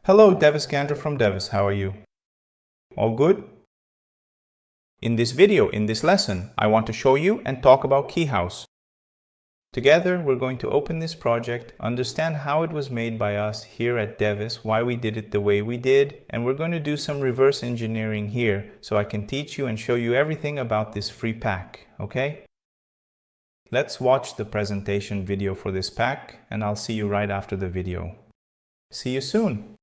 Hello, Devis from Devis. How are you? All good? In this video, in this lesson, I want to show you and talk about KeyHouse. Together, we're going to open this project, understand how it was made by us here at Devis, why we did it the way we did, and we're going to do some reverse engineering here so I can teach you and show you everything about this free pack, okay? Let's watch the presentation video for this pack, and I'll see you right after the video. See you soon!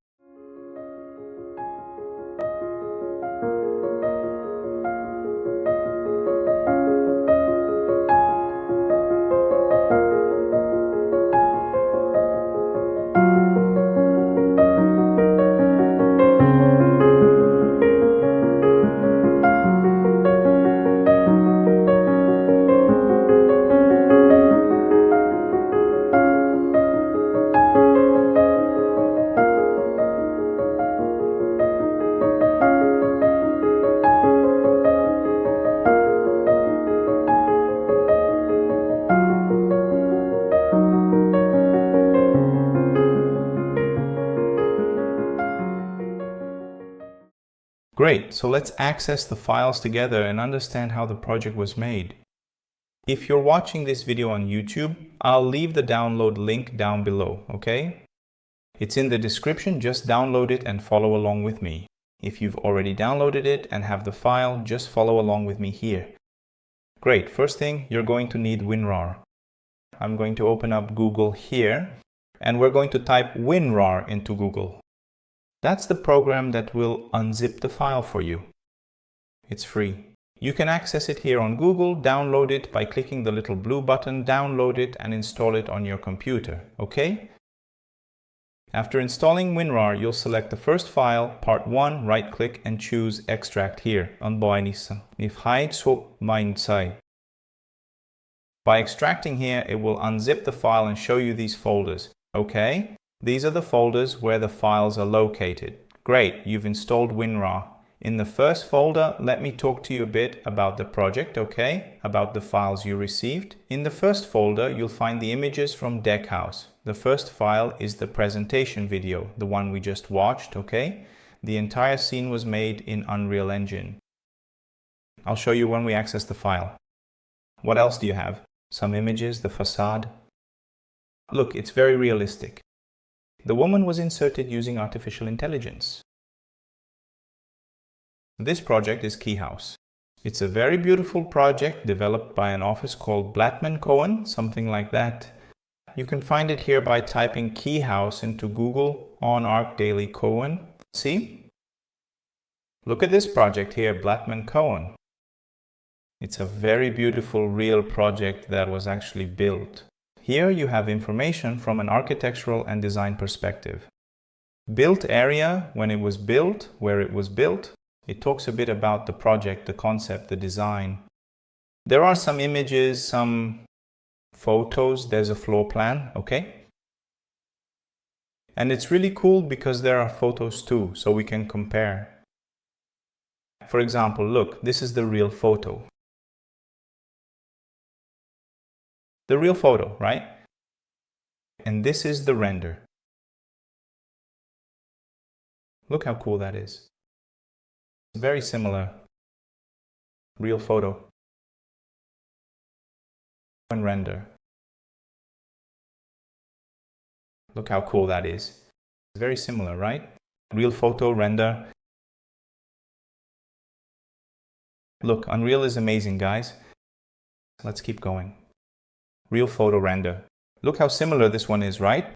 Great, so let's access the files together and understand how the project was made. If you're watching this video on YouTube, I'll leave the download link down below, okay? It's in the description, just download it and follow along with me. If you've already downloaded it and have the file, just follow along with me here. Great, first thing, you're going to need WinRAR. I'm going to open up Google here, and we're going to type WinRAR into Google. That's the program that will unzip the file for you. It's free. You can access it here on Google, download it by clicking the little blue button, download it and install it on your computer, okay? After installing WinRAR, you'll select the first file, part 1, right-click and choose Extract here. By extracting here, it will unzip the file and show you these folders, okay? These are the folders where the files are located. Great, you've installed WinRAR. In the first folder, let me talk to you a bit about the project, okay? About the files you received. In the first folder, you'll find the images from Deckhouse. The first file is the presentation video, the one we just watched, okay? The entire scene was made in Unreal Engine. I'll show you when we access the file. What else do you have? Some images, the facade. Look, it's very realistic. The woman was inserted using artificial intelligence. This project is KeyHouse. It's a very beautiful project developed by an office called Blattman Cohen, something like that. You can find it here by typing KeyHouse into Google on ArcDaily Cohen. See? Look at this project here, Blattman Cohen. It's a very beautiful real project that was actually built. Here you have information from an architectural and design perspective. Built area, when it was built, where it was built. It talks a bit about the project, the concept, the design. There are some images, some photos, there's a floor plan, okay? And it's really cool because there are photos too, so we can compare. For example, look, this is the real photo. The real photo, right? And this is the render. Look how cool that is. Very similar. Real photo. And render. Look how cool that is. Very similar, right? Real photo, render. Look, Unreal is amazing, guys. Let's keep going. Real photo, render. Look how similar this one is, right?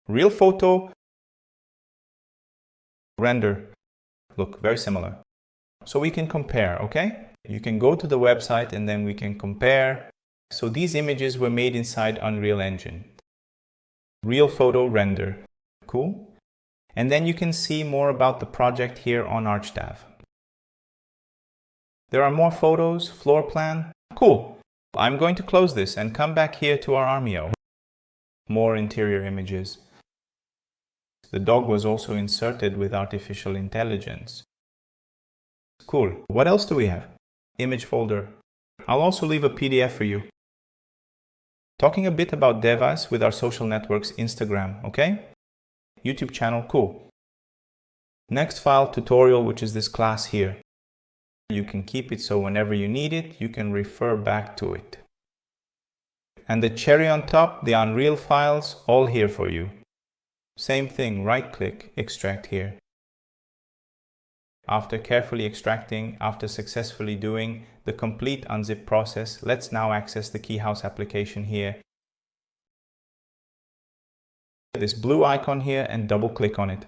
Real photo, render. Look, very similar. So we can compare, okay? You can go to the website and then we can compare. So these images were made inside Unreal Engine. Real photo, render. Cool? And then you can see more about the project here on ArchDav. There are more photos, floor plan. Cool. I'm going to close this and come back here to our Armio. More interior images. The dog was also inserted with artificial intelligence. Cool. What else do we have? Image folder. I'll also leave a PDF for you. Talking a bit about Devis with our social networks Instagram, okay? YouTube channel, cool. Next file, tutorial, which is this class here. You can keep it so whenever you need it, you can refer back to it. And the cherry on top, the Unreal files, all here for you. Same thing, right click, extract here. After carefully extracting, after successfully doing the complete unzip process, let's now access the KeyHouse application here. This blue icon here and double click on it.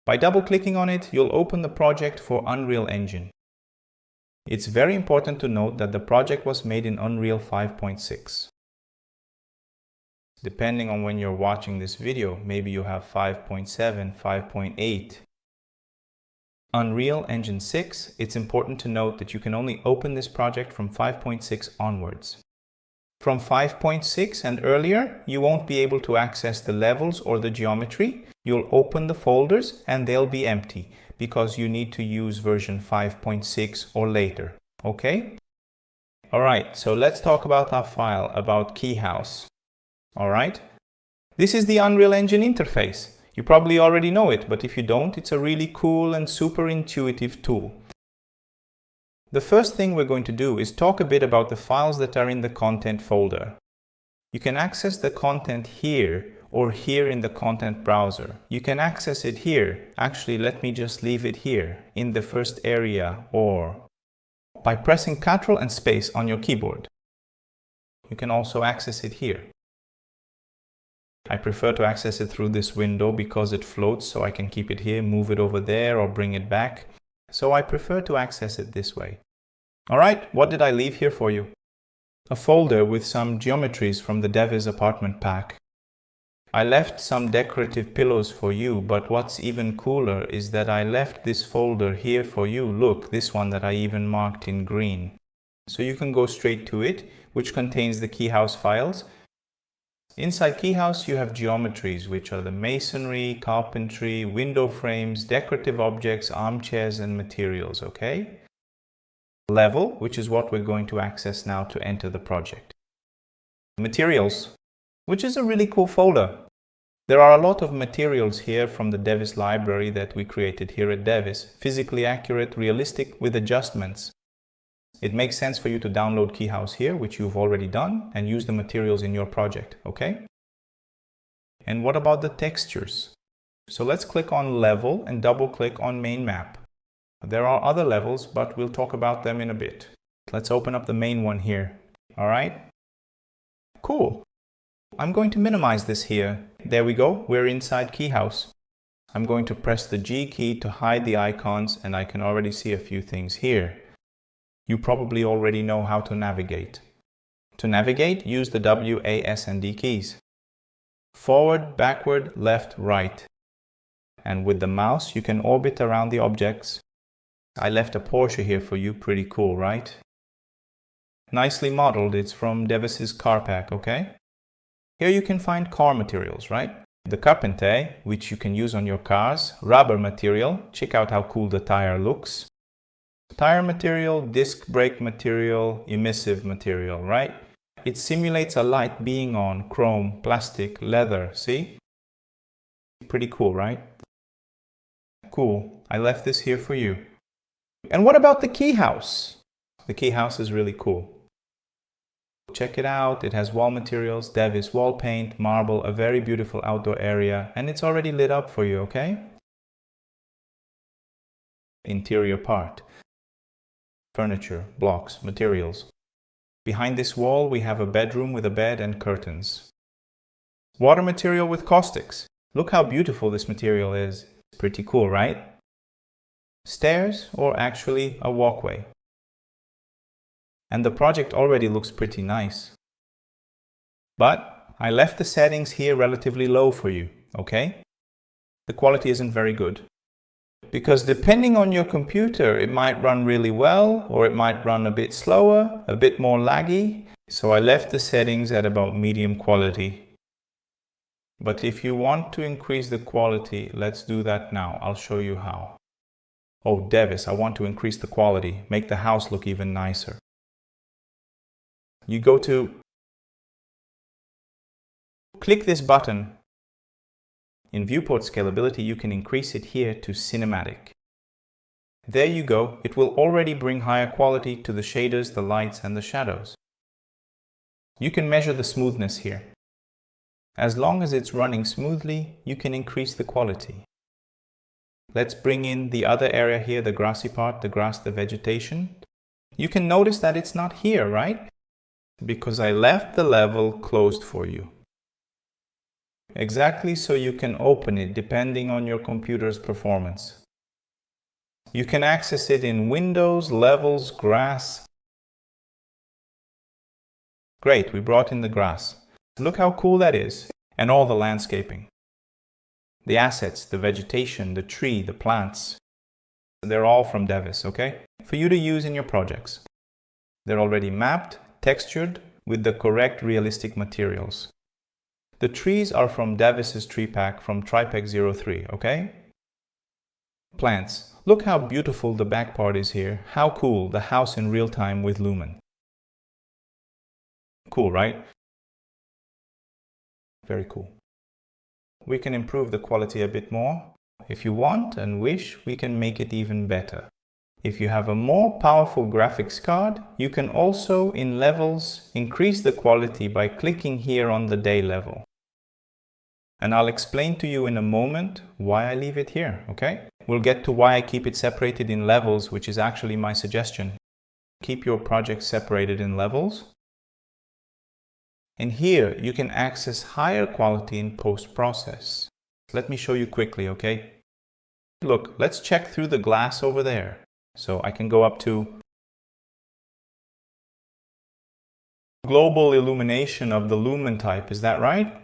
By double clicking on it, you'll open the project for Unreal Engine. It's very important to note that the project was made in Unreal 5.6. Depending on when you're watching this video, maybe you have 5.7, 5.8. Unreal Engine 6, it's important to note that you can only open this project from 5.6 onwards. From 5.6 and earlier, you won't be able to access the levels or the geometry. You'll open the folders and they'll be empty because you need to use version 5.6 or later, okay? Alright, so let's talk about our file about KeyHouse. Alright, this is the Unreal Engine interface. You probably already know it, but if you don't, it's a really cool and super intuitive tool. The first thing we're going to do is talk a bit about the files that are in the content folder. You can access the content here or here in the content browser. You can access it here. Actually, let me just leave it here in the first area or by pressing Ctrl and space on your keyboard. You can also access it here. I prefer to access it through this window because it floats, so I can keep it here, move it over there or bring it back. So I prefer to access it this way. Alright, what did I leave here for you? A folder with some geometries from the Devis apartment pack. I left some decorative pillows for you, but what's even cooler is that I left this folder here for you. Look, this one that I even marked in green. So you can go straight to it, which contains the KeyHouse files. Inside KeyHouse you have geometries, which are the masonry, carpentry, window frames, decorative objects, armchairs and materials, okay? Level, which is what we're going to access now to enter the project. Materials, which is a really cool folder. There are a lot of materials here from the Devis library that we created here at Devis, physically accurate, realistic, with adjustments. It makes sense for you to download KeyHouse here, which you've already done, and use the materials in your project, okay? And what about the textures? So let's click on Level and double click on Main Map. There are other levels, but we'll talk about them in a bit. Let's open up the main one here, alright? Cool. I'm going to minimize this here. There we go, we're inside KeyHouse. I'm going to press the G key to hide the icons, and I can already see a few things here. You probably already know how to navigate. To navigate, use the W, A, S, and D keys. Forward, backward, left, right. And with the mouse, you can orbit around the objects. I left a Porsche here for you, pretty cool, right? Nicely modeled, it's from Devis's car pack, okay? Here you can find car materials, right? The carpenter, which you can use on your cars, rubber material, check out how cool the tire looks. Tire material, disc brake material, emissive material, right? It simulates a light being on, chrome, plastic, leather, see? Pretty cool, right? Cool, I left this here for you. And what about the KeyHouse? The KeyHouse is really cool. Check it out, it has wall materials, Devis wall paint, marble, a very beautiful outdoor area, and it's already lit up for you, okay? Interior part. Furniture, blocks, materials. Behind this wall we have a bedroom with a bed and curtains. Water material with caustics. Look how beautiful this material is. Pretty cool, right? Stairs, or actually a walkway. And the project already looks pretty nice. But I left the settings here relatively low for you, okay? The quality isn't very good. Because depending on your computer, it might run really well, or it might run a bit slower, a bit more laggy. So I left the settings at about medium quality. But if you want to increase the quality, let's do that now. I'll show you how. Oh, Devis, I want to increase the quality, make the house look even nicer. You go to click this button In viewport scalability, you can increase it here to cinematic. There you go. It will already bring higher quality to the shaders, the lights, and the shadows. You can measure the smoothness here. As long as it's running smoothly, you can increase the quality. Let's bring in the other area here, the grassy part, the grass, the vegetation. You can notice that it's not here, right? Because I left the level closed for you. Exactly, so you can open it depending on your computer's performance. You can access it in Windows, Levels, Grass. Great, we brought in the grass. Look how cool that is, and all the landscaping. The assets, the vegetation, the tree, the plants, they're all from Devis, okay? For you to use in your projects. They're already mapped, textured, with the correct realistic materials. The trees are from Devis's tree pack from Tripec 03, okay? Plants. Look how beautiful the back part is here. How cool, the house in real time with Lumen. Cool, right? Very cool. We can improve the quality a bit more. If you want and wish, we can make it even better. If you have a more powerful graphics card, you can also, in levels, increase the quality by clicking here on the day level. And I'll explain to you in a moment why I leave it here, okay? We'll get to why I keep it separated in levels, which is actually my suggestion. Keep your project separated in levels. And here you can access higher quality in post-process. Let me show you quickly, okay? Look, let's check through the glass over there. So I can go up to global illumination of the lumen type, is that right?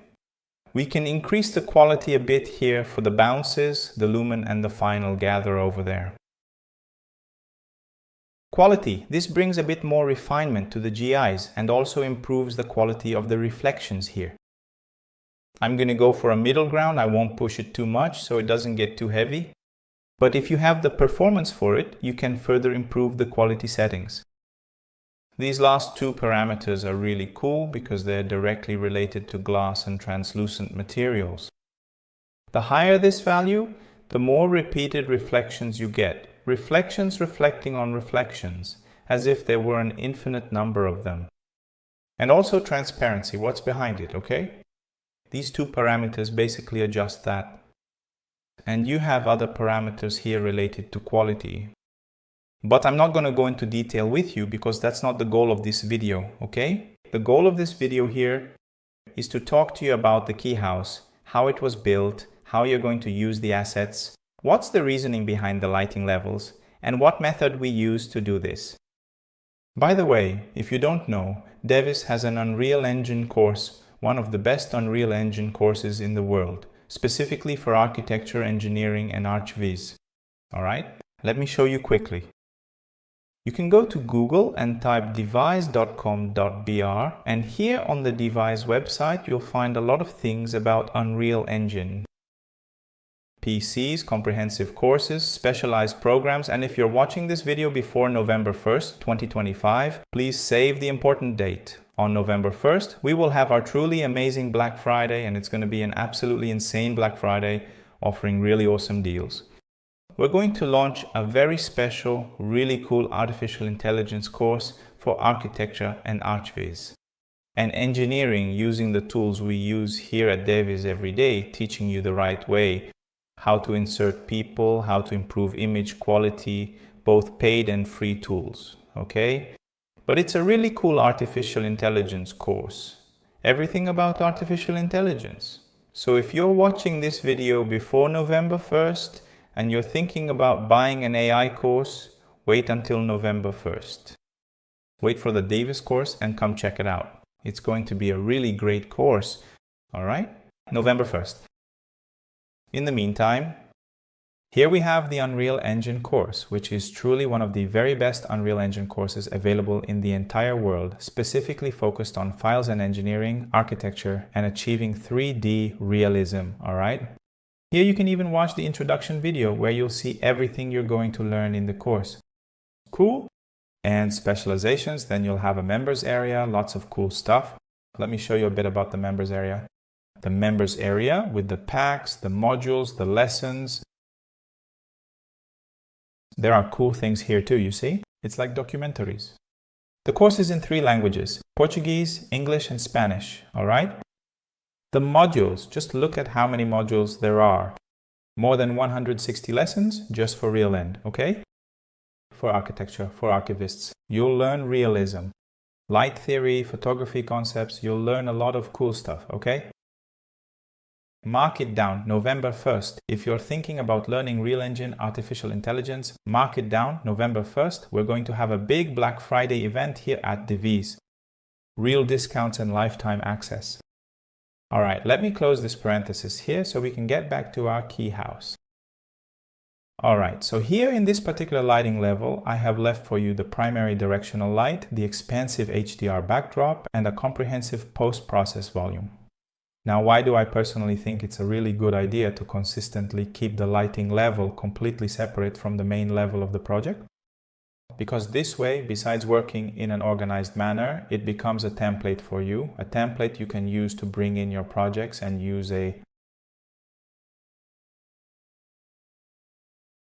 We can increase the quality a bit here for the bounces, the lumen, and the final gather over there. Quality. This brings a bit more refinement to the GIs and also improves the quality of the reflections here. I'm going to go for a middle ground. I won't push it too much so it doesn't get too heavy. But if you have the performance for it, you can further improve the quality settings. These last two parameters are really cool because they're directly related to glass and translucent materials. The higher this value, the more repeated reflections you get. Reflections reflecting on reflections, as if there were an infinite number of them. And also transparency, what's behind it, okay? These two parameters basically adjust that. And you have other parameters here related to quality. But I'm not going to go into detail with you because that's not the goal of this video, okay? The goal of this video here is to talk to you about the key house, how it was built, how you're going to use the assets, what's the reasoning behind the lighting levels, and what method we use to do this. By the way, if you don't know, Devis has an Unreal Engine course, one of the best Unreal Engine courses in the world, specifically for architecture, engineering, and ArchViz. Alright, let me show you quickly. You can go to Google and type deviz.com.br, and here on the Deviz website you'll find a lot of things about Unreal Engine. PCs, comprehensive courses, specialized programs, and if you're watching this video before November 1st, 2025, please save the important date. On November 1st, we will have our truly amazing Black Friday, and it's going to be an absolutely insane Black Friday offering really awesome deals. We're going to launch a very special, really cool artificial intelligence course for architecture and ArchViz. And engineering using the tools we use here at Devis every day, teaching you the right way, how to insert people, how to improve image quality, both paid and free tools, okay? But it's a really cool artificial intelligence course. Everything about artificial intelligence. So if you're watching this video before November 1st, and you're thinking about buying an AI course, wait until November 1st. Wait for the Devis course and come check it out. It's going to be a really great course, all right? November 1st. In the meantime, here we have the Unreal Engine course, which is truly one of the very best Unreal Engine courses available in the entire world, specifically focused on files and engineering, architecture, and achieving 3D realism, all right? Here you can even watch the introduction video where you'll see everything you're going to learn in the course. Cool? And specializations, then you'll have a members area, lots of cool stuff. Let me show you a bit about the members area. the members area with the packs, the modules, the lessons. There are cool things here too, you see? It's like documentaries. The course is in 3 languages, Portuguese, English, and Spanish, all right? The modules, just look at how many modules there are. More than 160 lessons just for real end, okay? For architecture, for archivists. You'll learn realism, light theory, photography concepts. You'll learn a lot of cool stuff, okay? Mark it down, November 1st. If you're thinking about learning Real Engine Artificial Intelligence, mark it down, November 1st. We're going to have a big Black Friday event here at Devis. Real discounts and lifetime access. All right, let me close this parenthesis here so we can get back to our key house. All right, so here in this particular lighting level, I have left for you the primary directional light, the expansive HDR backdrop, and a comprehensive post-process volume. Now, why do I personally think it's a really good idea to consistently keep the lighting level completely separate from the main level of the project? Because this way, besides working in an organized manner, it becomes a template for you, a template you can use to bring in your projects and use a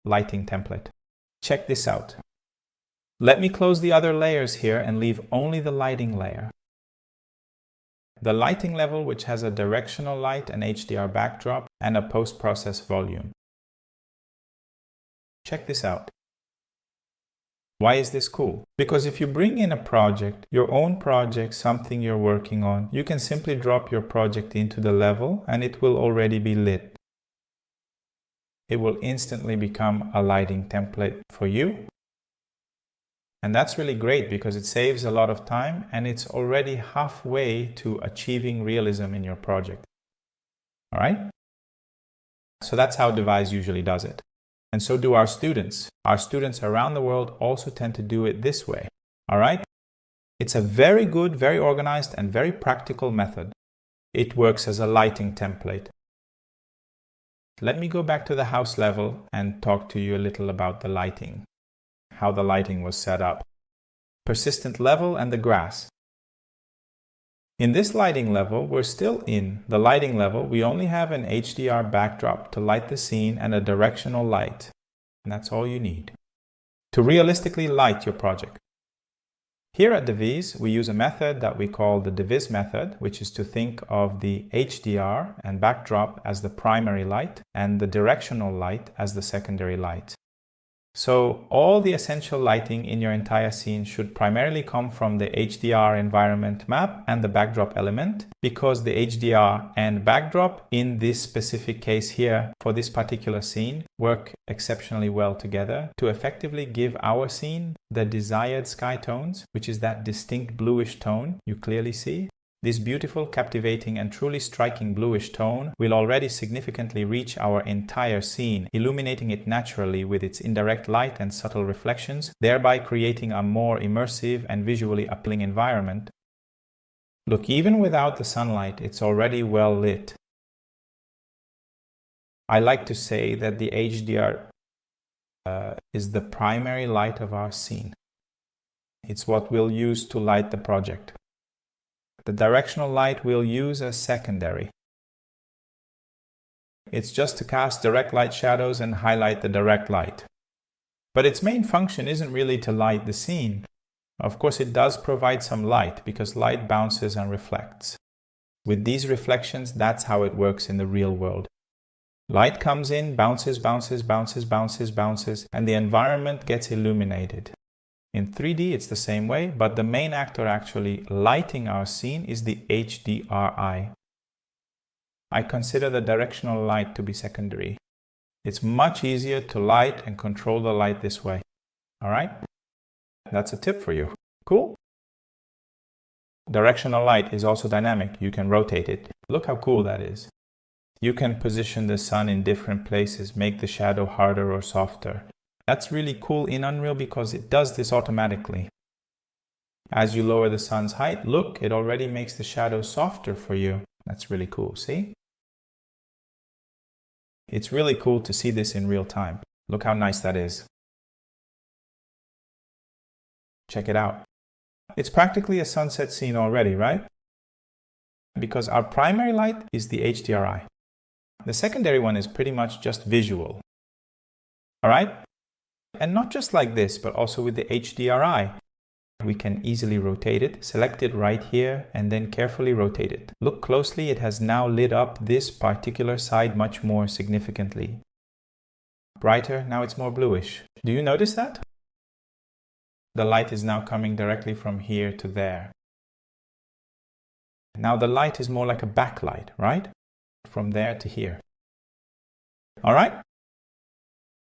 lighting template. Check this out. Let me close the other layers here and leave only the lighting layer. The lighting level, which has a directional light, an HDR backdrop, and a post-process volume. Check this out. Why is this cool? Because if you bring in a project, your own project, something you're working on, you can simply drop your project into the level and it will already be lit. It will instantly become a lighting template for you. And that's really great because it saves a lot of time and it's already halfway to achieving realism in your project. All right? So that's how Devis usually does it. And so do our students. Our students around the world also tend to do it this way. All right? It's a very good, very organized, and very practical method. It works as a lighting template. Let me go back to the house level and talk to you a little about the lighting. How the lighting was set up. Persistent level and the grass. In this lighting level, we're still in the lighting level. We only have an HDR backdrop to light the scene and a directional light. And that's all you need to realistically light your project. Here at Devis, we use a method that we call the DVIZ method, which is to think of the HDR and backdrop as the primary light and the directional light as the secondary light. So all the essential lighting in your entire scene should primarily come from the HDR environment map and the backdrop element, because the HDR and backdrop in this specific case here for this particular scene work exceptionally well together to effectively give our scene the desired sky tones, which is that distinct bluish tone you clearly see. This beautiful, captivating, and truly striking bluish tone will already significantly reach our entire scene, illuminating it naturally with its indirect light and subtle reflections, thereby creating a more immersive and visually appealing environment. Look, even without the sunlight, it's already well lit. I like to say that the HDR is the primary light of our scene. It's what we'll use to light the project. The directional light we'll use as secondary. It's just to cast direct light shadows and highlight the direct light. But its main function isn't really to light the scene. Of course, it does provide some light because light bounces and reflects. With these reflections, that's how it works in the real world. Light comes in, bounces, bounces, bounces, bounces, bounces, and the environment gets illuminated. In 3D, it's the same way, but the main actor actually lighting our scene is the HDRI. I consider the directional light to be secondary. It's much easier to light and control the light this way. All right? That's a tip for you. Cool? Directional light is also dynamic. You can rotate it. Look how cool that is. You can position the sun in different places, make the shadow harder or softer. That's really cool in Unreal because it does this automatically. As you lower the sun's height, look, it already makes the shadow softer for you. That's really cool, see? It's really cool to see this in real time. Look how nice that is. Check it out. It's practically a sunset scene already, right? Because our primary light is the HDRI. The secondary one is pretty much just visual. All right? And not just like this, but also with the HDRI. We can easily rotate it, select it right here, and then carefully rotate it. Look closely, it has now lit up this particular side much more significantly. Brighter, now it's more bluish. Do you notice that? The light is now coming directly from here to there. Now the light is more like a backlight, right? From there to here. All right?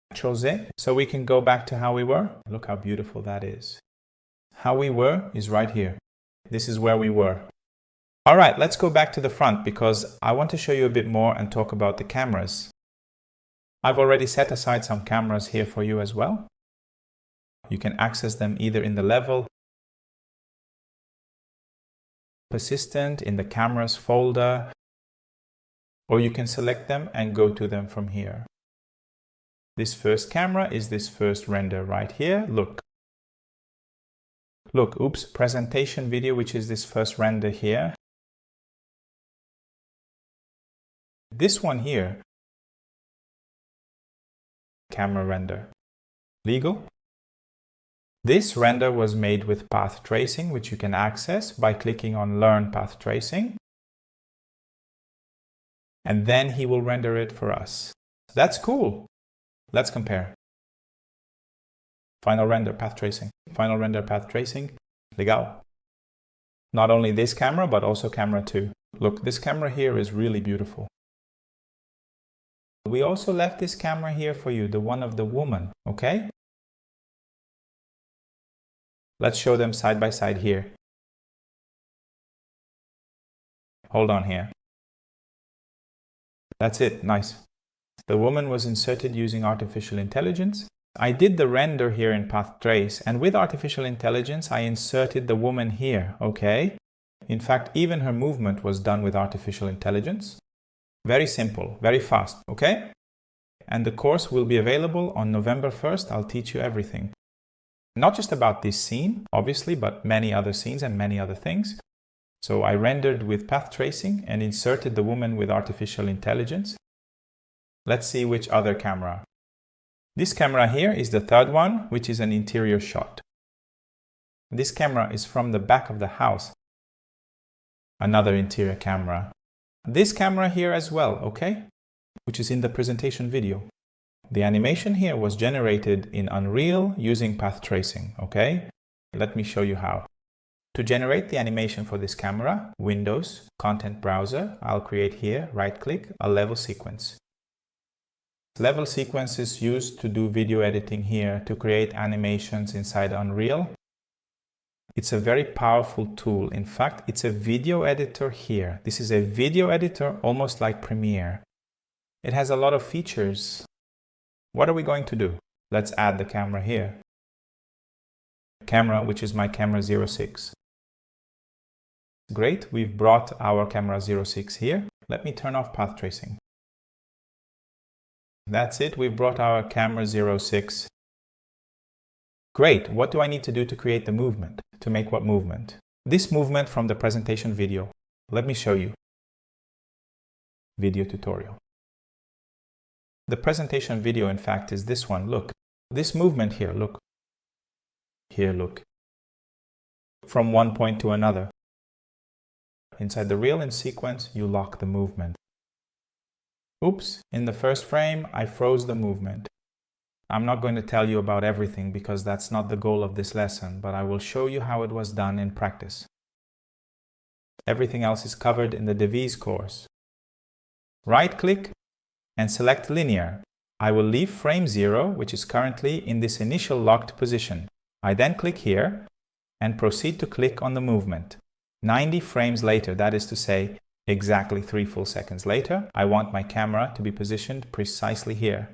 Control Z. So we can go back to how we were. Look how beautiful that is. How we were is right here. This is where we were. All right, let's go back to the front because I want to show you a bit more and talk about the cameras. I've already set aside some cameras here for you as well. You can access them either in the level, persistent, in the cameras folder, or you can select them and go to them from here. This first camera is this first render right here. Look, oops, presentation video, which is this first render here. This one here, camera render. Legal. This render was made with path tracing, which you can access by clicking on Learn Path Tracing. And then he will render it for us. That's cool. Let's compare. Final render, path tracing. Final render, path tracing. Legal. Not only this camera, but also camera 2. Look, this camera here is really beautiful. We also left this camera here for you, the one of the woman, okay? Let's show them side by side here. Hold on here. That's it, nice. The woman was inserted using artificial intelligence. I did the render here in Path Trace, and with artificial intelligence, I inserted the woman here, okay? In fact, even her movement was done with artificial intelligence. Very simple, very fast, okay? And the course will be available on November 1st. I'll teach you everything. Not just about this scene, obviously, but many other scenes and many other things. So I rendered with path tracing and inserted the woman with artificial intelligence. Let's see which other camera. This camera here is the third one, which is an interior shot. This camera is from the back of the house. Another interior camera. This camera here as well, okay? Which is in the presentation video. The animation here was generated in Unreal using path tracing, okay? Let me show you how. To generate the animation for this camera, Windows, Content Browser, I'll create here, right-click, a level sequence. Level sequence is used to do video editing here, to create animations inside Unreal. It's a very powerful tool. In fact, it's a video editor here. This is a video editor almost like Premiere. It has a lot of features. What are we going to do? Let's add the camera here. Camera, which is my camera 06. Great, we've brought our camera 06 here. Let me turn off path tracing. That's it, we've brought our camera 06. Great, what do I need to do to create the movement? To make what movement? This movement from the presentation video. Let me show you. Video tutorial. The presentation video, in fact, is this one. Look, this movement here, look. Here, look. From one point to another. Inside the reel in sequence, you lock the movement. Oops, in the first frame, I froze the movement. I'm not going to tell you about everything because that's not the goal of this lesson, but I will show you how it was done in practice. Everything else is covered in the Devis course. Right-click and select linear. I will leave frame 0, which is currently in this initial locked position. I then click here and proceed to click on the movement. 90 frames later, that is to say, exactly 3 full seconds later, I want my camera to be positioned precisely here.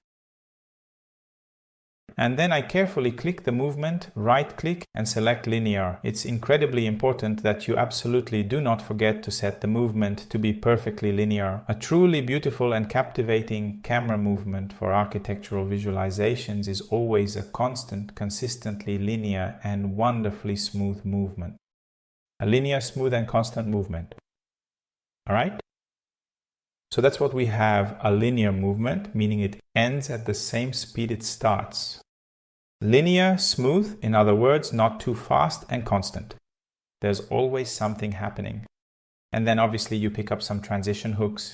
And then I carefully click the movement, right-click and select linear. It's incredibly important that you absolutely do not forget to set the movement to be perfectly linear. A truly beautiful and captivating camera movement for architectural visualizations is always a constant, consistently linear and wonderfully smooth movement. A linear, smooth and constant movement. All right? So that's what we have, a linear movement, meaning it ends at the same speed it starts. Linear, smooth, in other words, not too fast and constant. There's always something happening. And then obviously you pick up some transition hooks.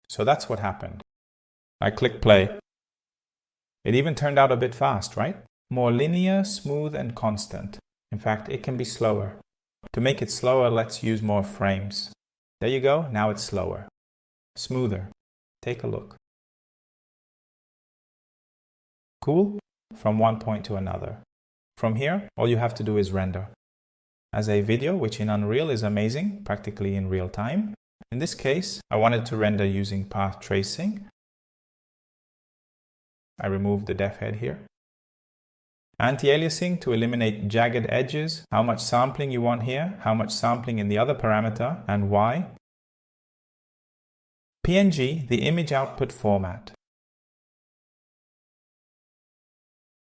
So that's what happened. I click play. It even turned out a bit fast, right? More linear, smooth, and constant. In fact, it can be slower. To make it slower, let's use more frames. There you go. Now it's slower. Smoother. Take a look. Cool? From one point to another. From here, all you have to do is render. As a video, which in Unreal is amazing, practically in real time. In this case, I wanted to render using path tracing. I removed the def head here. Anti-aliasing to eliminate jagged edges, how much sampling you want here, how much sampling in the other parameter, and why. PNG, the image output format.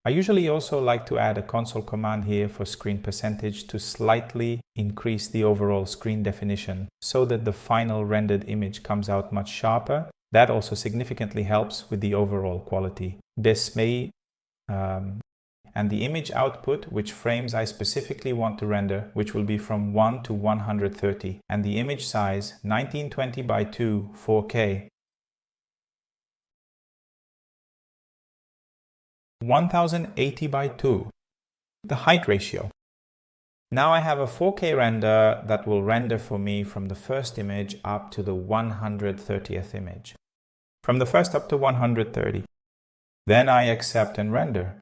I usually also like to add a console command here for screen percentage to slightly increase the overall screen definition so that the final rendered image comes out much sharper. That also significantly helps with the overall quality. This may and the image output, which frames I specifically want to render, which will be from 1 to 130, and the image size 1920 by 2 4K. 1080 by 2. The height ratio. Now I have a 4K render that will render for me from the first image up to the 130th image. From the first up to 130. Then I accept and render.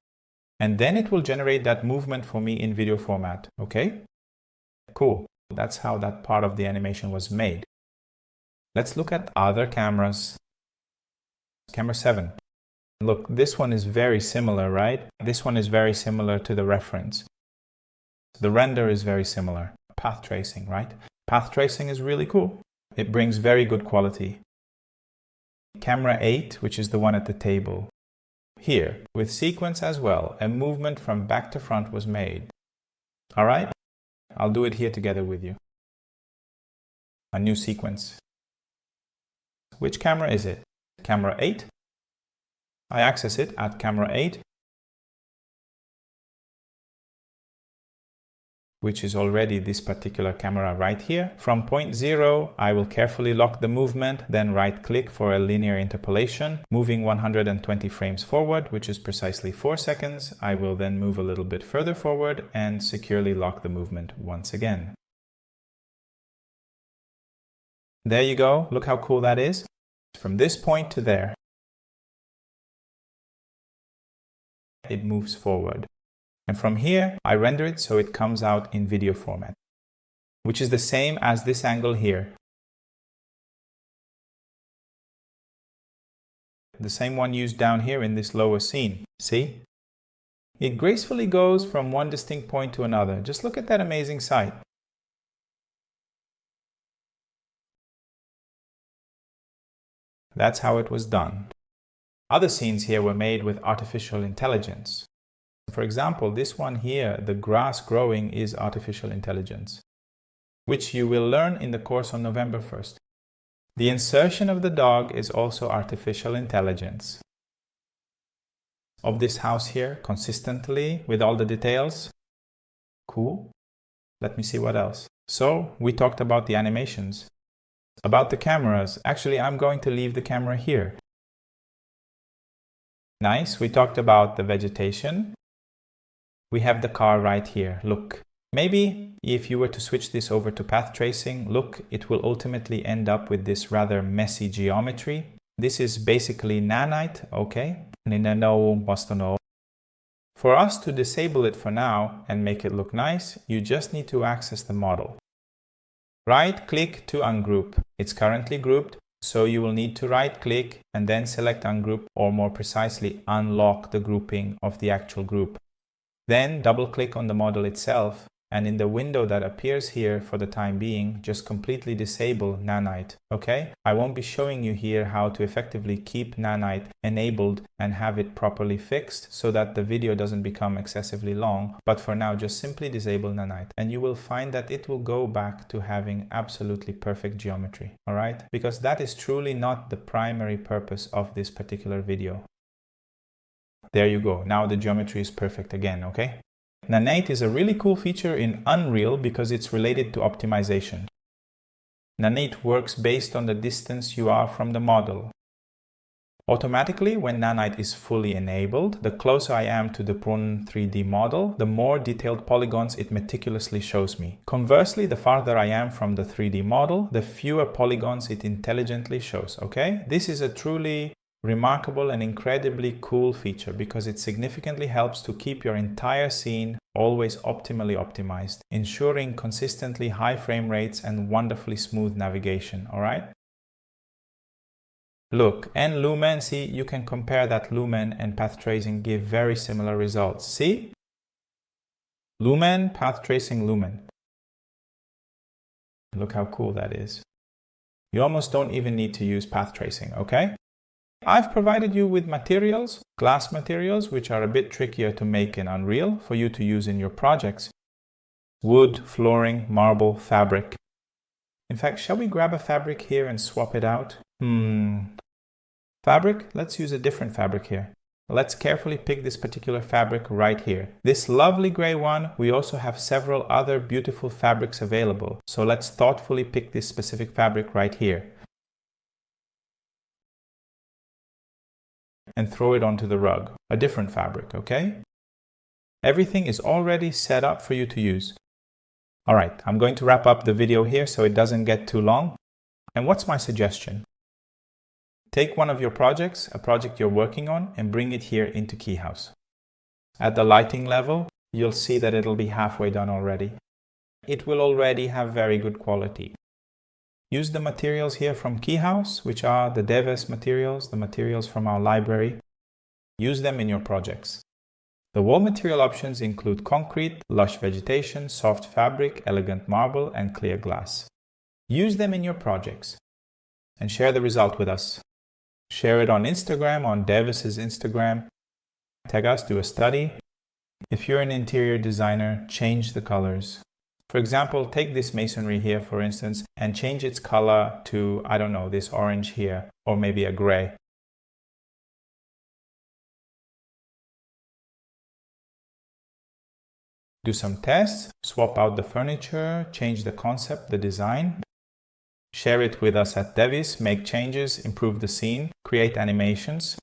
And then it will generate that movement for me in video format, okay? Cool. That's how that part of the animation was made. Let's look at other cameras. Camera 7. Look, this one is very similar, right? This one is very similar to the reference. The render is very similar. Path tracing, right? Path tracing is really cool. It brings very good quality. Camera 8, which is the one at the table. Here, with sequence as well, a movement from back to front was made. All right? I'll do it here together with you. A new sequence. Which camera is it? Camera 8. I access it at camera 8, which is already this particular camera right here. From point 0, I will carefully lock the movement, then right-click for a linear interpolation, moving 120 frames forward, which is precisely 4 seconds. I will then move a little bit further forward and securely lock the movement once again. There you go. Look how cool that is. From this point to there, it moves forward. And from here, I render it so it comes out in video format, which is the same as this angle here. The same one used down here in this lower scene. See? It gracefully goes from one distinct point to another. Just look at that amazing sight. That's how it was done. Other scenes here were made with artificial intelligence. For example, this one here, the grass growing, is artificial intelligence, which you will learn in the course on November 1st. The insertion of the dog is also artificial intelligence. Of this house here, consistently, with all the details. Cool. Let me see what else. So, we talked about the animations. About the cameras. Actually, I'm going to leave the camera here. Nice. We talked about the vegetation. We have the car right here. Look. Maybe if you were to switch this over to path tracing, look, it will ultimately end up with this rather messy geometry. This is basically Nanite, okay? For us to disable it for now and make it look nice, you just need to access the model. Right-click to ungroup. It's currently grouped, so you will need to right-click and then select ungroup, or more precisely, unlock the grouping of the actual group. Then double-click on the model itself And in the window that appears here for the time being, just completely disable Nanite, okay? I won't be showing you here how to effectively keep Nanite enabled and have it properly fixed so that the video doesn't become excessively long. But for now, just simply disable Nanite and you will find that it will go back to having absolutely perfect geometry, all right? Because that is truly not the primary purpose of this particular video. There you go. Now the geometry is perfect again, okay? Nanite is a really cool feature in Unreal because it's related to optimization. Nanite works based on the distance you are from the model. Automatically, when Nanite is fully enabled, the closer I am to the prone 3D model, the more detailed polygons it meticulously shows me. Conversely, the farther I am from the 3D model, the fewer polygons it intelligently shows, okay? This is a truly remarkable and incredibly cool feature because it significantly helps to keep your entire scene always optimally optimized, ensuring consistently high frame rates and wonderfully smooth navigation, all right? Look, and lumen, see, you can compare that lumen and path tracing give very similar results. See? Lumen, path tracing, lumen. Look how cool that is. You almost don't even need to use path tracing, okay? I've provided you with materials, glass materials, which are a bit trickier to make in Unreal for you to use in your projects. Wood, flooring, marble, fabric. In fact, shall we grab a fabric here and swap it out? Fabric? Let's use a different fabric here. Let's carefully pick this particular fabric right here. This lovely gray one, we also have several other beautiful fabrics available. So let's thoughtfully pick this specific fabric right here. And throw it onto the rug, a different fabric, okay? Everything is already set up for you to use. All right, I'm going to wrap up the video here so it doesn't get too long. And what's my suggestion? Take one of your projects, a project you're working on, and bring it here into KeyHouse. At the lighting level, you'll see that it'll be halfway done already. It will already have very good quality. Use the materials here from KeyHouse, which are the Devis materials, the materials from our library. Use them in your projects. The wall material options include concrete, lush vegetation, soft fabric, elegant marble, and clear glass. Use them in your projects and share the result with us. Share it on Instagram, on Devis's Instagram. Tag us, do a study. If you're an interior designer, change the colors. For example, take this masonry here, for instance, and change its color to, I don't know, this orange here, or maybe a gray. Do some tests, swap out the furniture, change the concept, the design. Share it with us at Devis, make changes, improve the scene, create animations,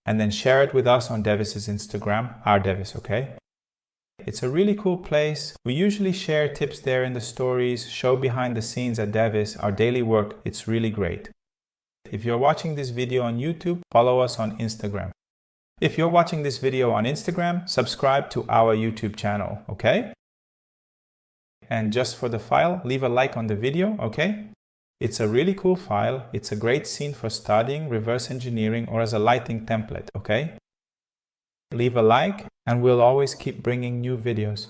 and then share it with us on Devis's Instagram, our Devis, okay? It's a really cool place. We usually share tips there in the stories, show behind the scenes at Devis, our daily work. It's really great. If you're watching this video on YouTube, follow us on Instagram. If you're watching this video on Instagram, subscribe to our YouTube channel, okay? And just for the file, leave a like on the video, okay? It's a really cool file. It's a great scene for studying, reverse engineering, or as a lighting template, okay? Leave a like and we'll always keep bringing new videos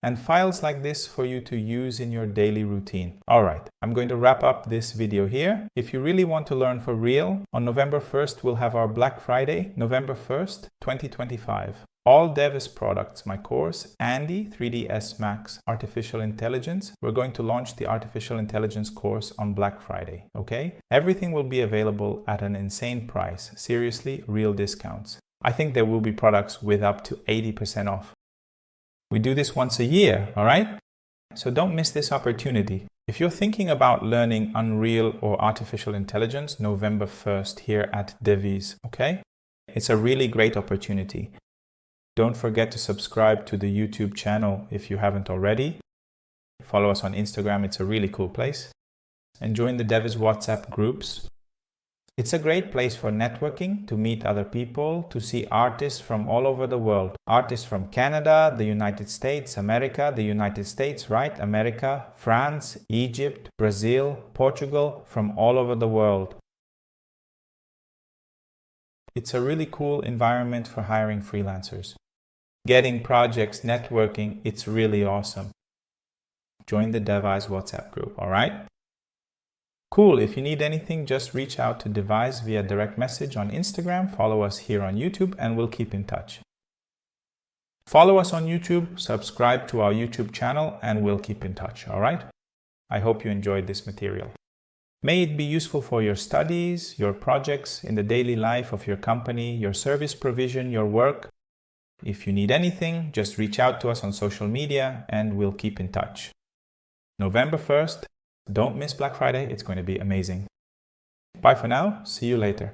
and files like this for you to use in your daily routine. All right, I'm going to wrap up this video here. If you really want to learn for real, on November 1st, we'll have our Black Friday, November 1st, 2025. All Devis products, my course, Andy 3ds Max Artificial Intelligence. We're going to launch the Artificial Intelligence course on Black Friday, okay? Everything will be available at an insane price. Seriously, real discounts. I think there will be products with up to 80% off. We do this once a year, all right? So don't miss this opportunity. If you're thinking about learning Unreal or Artificial Intelligence, November 1st here at Devis, okay? It's a really great opportunity. Don't forget to subscribe to the YouTube channel if you haven't already. Follow us on Instagram, it's a really cool place. And join the Devis WhatsApp groups. It's a great place for networking, to meet other people, to see artists from all over the world. Artists from Canada, the United States, America, the United States, right? America, France, Egypt, Brazil, Portugal, from all over the world. It's a really cool environment for hiring freelancers. getting projects, networking. It's really awesome. Join the Devis WhatsApp group, all right? Cool. If you need anything, just reach out to Devis via direct message on Instagram. Follow us here on YouTube and we'll keep in touch. Follow us on YouTube, subscribe to our YouTube channel, and we'll keep in touch, all right? I hope you enjoyed this material. May it be useful for your studies, your projects, in the daily life of your company, your service provision, your work. If you need anything, just reach out to us on social media and we'll keep in touch. November 1st, don't miss Black Friday. It's going to be amazing. Bye for now. See you later.